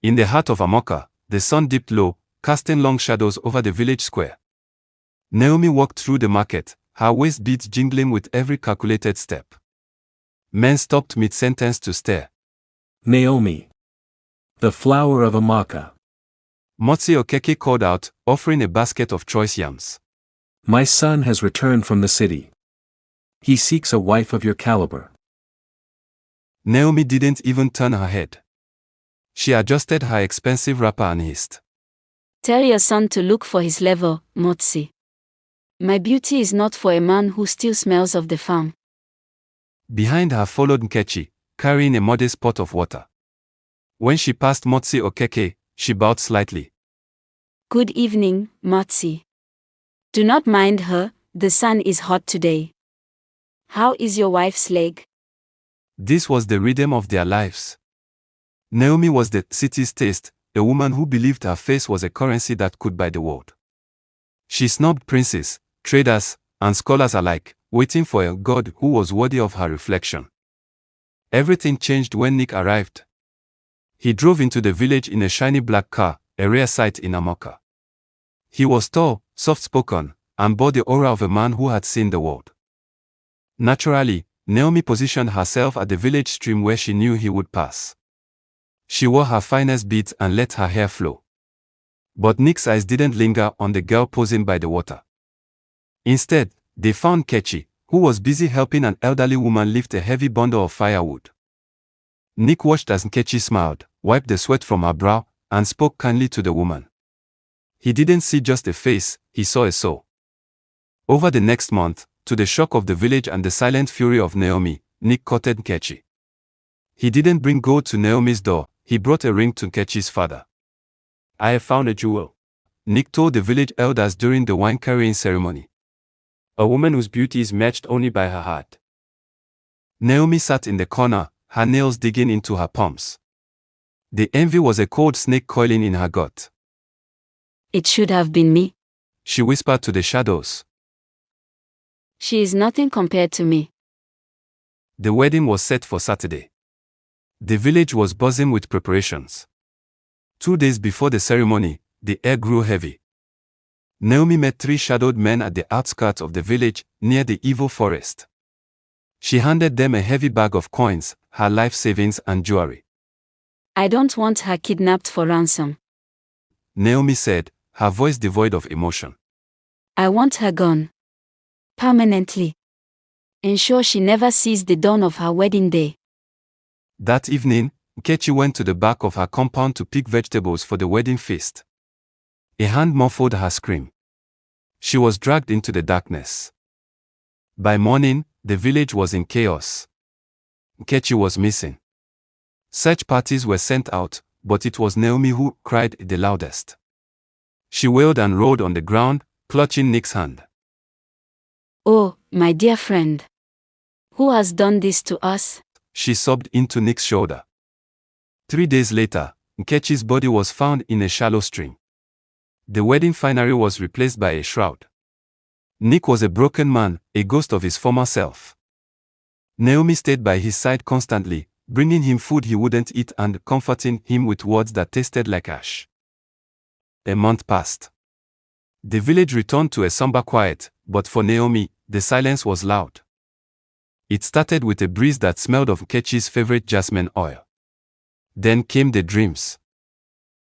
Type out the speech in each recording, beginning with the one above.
In the heart of Amaka, the sun dipped low, casting long shadows over the village square. Naomi walked through the market, her waist beats jingling with every calculated step. Men stopped mid-sentence to stare. Naomi, the flower of Amaka. Motsi Okeke called out, offering a basket of choice yams. My son has returned from the city. He seeks a wife of your caliber. Naomi didn't even turn her head. She adjusted her expensive wrapper and hissed. Tell your son to look for his level, Motsi. My beauty is not for a man who still smells of the farm. Behind her followed Nkechi, carrying a modest pot of water. When she passed Motsi Okeke, she bowed slightly. Good evening, Motsi. Do not mind her, the sun is hot today. How is your wife's leg? This was the rhythm of their lives. Naomi was the city's taste, a woman who believed her face was a currency that could buy the world. She snubbed princes, traders, and scholars alike, waiting for a god who was worthy of her reflection. Everything changed when Nick arrived. He drove into the village in a shiny black car, a rare sight in Amaka. He was tall, soft-spoken, and bore the aura of a man who had seen the world. Naturally, Naomi positioned herself at the village stream where she knew he would pass. She wore her finest beads and let her hair flow. But Nick's eyes didn't linger on the girl posing by the water. Instead, they found Nkechi, who was busy helping an elderly woman lift a heavy bundle of firewood. Nick watched as Nkechi smiled, wiped the sweat from her brow, and spoke kindly to the woman. He didn't see just a face, he saw a soul. Over the next month, to the shock of the village and the silent fury of Naomi, Nick courted Nkechi. He didn't bring gold to Naomi's door, he brought a ring to Nkechi's father. I have found a jewel, Nick told the village elders during the wine-carrying ceremony. A woman whose beauty is matched only by her heart. Naomi sat in the corner, her nails digging into her palms. The envy was a cold snake coiling in her gut. It should have been me. She whispered to the shadows. She is nothing compared to me. The wedding was set for Saturday. The village was buzzing with preparations. 2 days before the ceremony, the air grew heavy. Naomi met 3 shadowed men at the outskirts of the village, near the evil forest. She handed them a heavy bag of coins, her life savings and jewelry. I don't want her kidnapped for ransom. Naomi said, her voice devoid of emotion. I want her gone. Permanently. Ensure she never sees the dawn of her wedding day. That evening, Nkechi went to the back of her compound to pick vegetables for the wedding feast. A hand muffled her scream. She was dragged into the darkness. By morning, the village was in chaos. Nkechi was missing. Search parties were sent out, but it was Naomi who cried the loudest. She wailed and rolled on the ground, clutching Nick's hand. Oh, my dear friend. Who has done this to us? She sobbed into Nick's shoulder. 3 days later, Nkechi's body was found in a shallow stream. The wedding finery was replaced by a shroud. Nick was a broken man, a ghost of his former self. Naomi stayed by his side constantly, bringing him food he wouldn't eat and comforting him with words that tasted like ash. A month passed. The village returned to a somber quiet, but for Naomi, the silence was loud. It started with a breeze that smelled of Nkechi's favorite jasmine oil. Then came the dreams.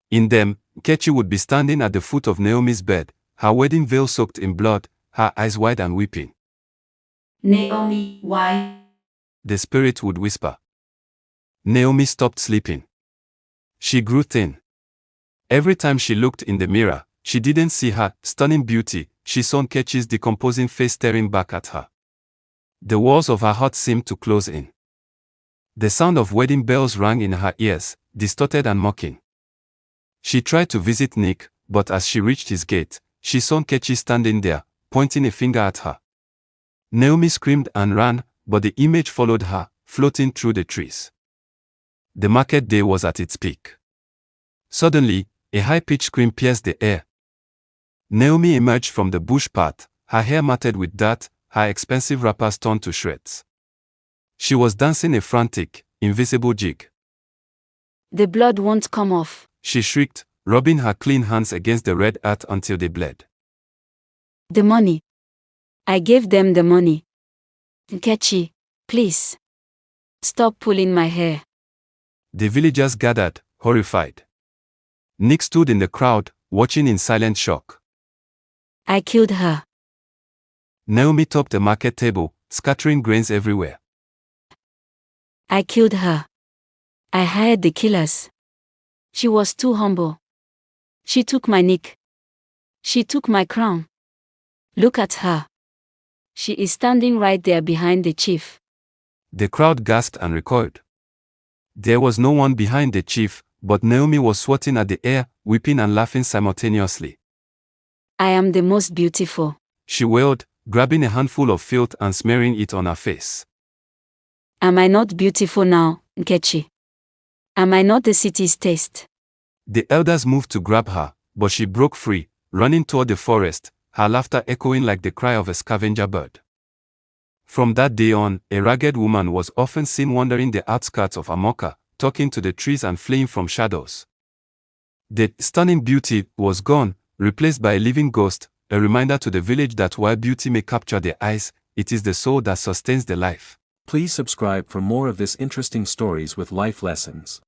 In them, Nkechi would be standing at the foot of Naomi's bed, her wedding veil soaked in blood, her eyes wide and weeping. Naomi, why? The spirit would whisper. Naomi stopped sleeping. She grew thin. Every time she looked in the mirror, she didn't see her stunning beauty, she saw Nkechi's decomposing face staring back at her. The walls of her heart seemed to close in. The sound of wedding bells rang in her ears, distorted and mocking. She tried to visit Nick, but as she reached his gate, she saw Nkechi standing there, pointing a finger at her. Naomi screamed and ran, but the image followed her, floating through the trees. The market day was at its peak. Suddenly, a high-pitched scream pierced the air. Naomi emerged from the bush path, her hair matted with dirt, her expensive wrappers torn to shreds. She was dancing a frantic, invisible jig. The blood won't come off. she shrieked, rubbing her clean hands against the red earth until they bled. The money. I gave them the money. Nkechi, please. Stop pulling my hair. The villagers gathered, horrified. Nick stood in the crowd, watching in silent shock. I killed her. Naomi topped the market table, scattering grains everywhere. I killed her. I hired the killers. She was too humble. She took my nick. She took my crown. Look at her. She is standing right there behind the chief. The crowd gasped and recoiled. There was no one behind the chief, but Naomi was swatting at the air, weeping and laughing simultaneously. I am the most beautiful. She wailed, grabbing a handful of filth and smearing it on her face. Am I not beautiful now, Nkechi? Am I not the city's taste? The elders moved to grab her, but she broke free, running toward the forest, her laughter echoing like the cry of a scavenger bird. From that day on, a ragged woman was often seen wandering the outskirts of Amaka, talking to the trees and fleeing from shadows. The stunning beauty was gone, replaced by a living ghost, a reminder to the village that while beauty may capture the eyes, it is the soul that sustains the life. Please subscribe for more of this interesting stories with life lessons.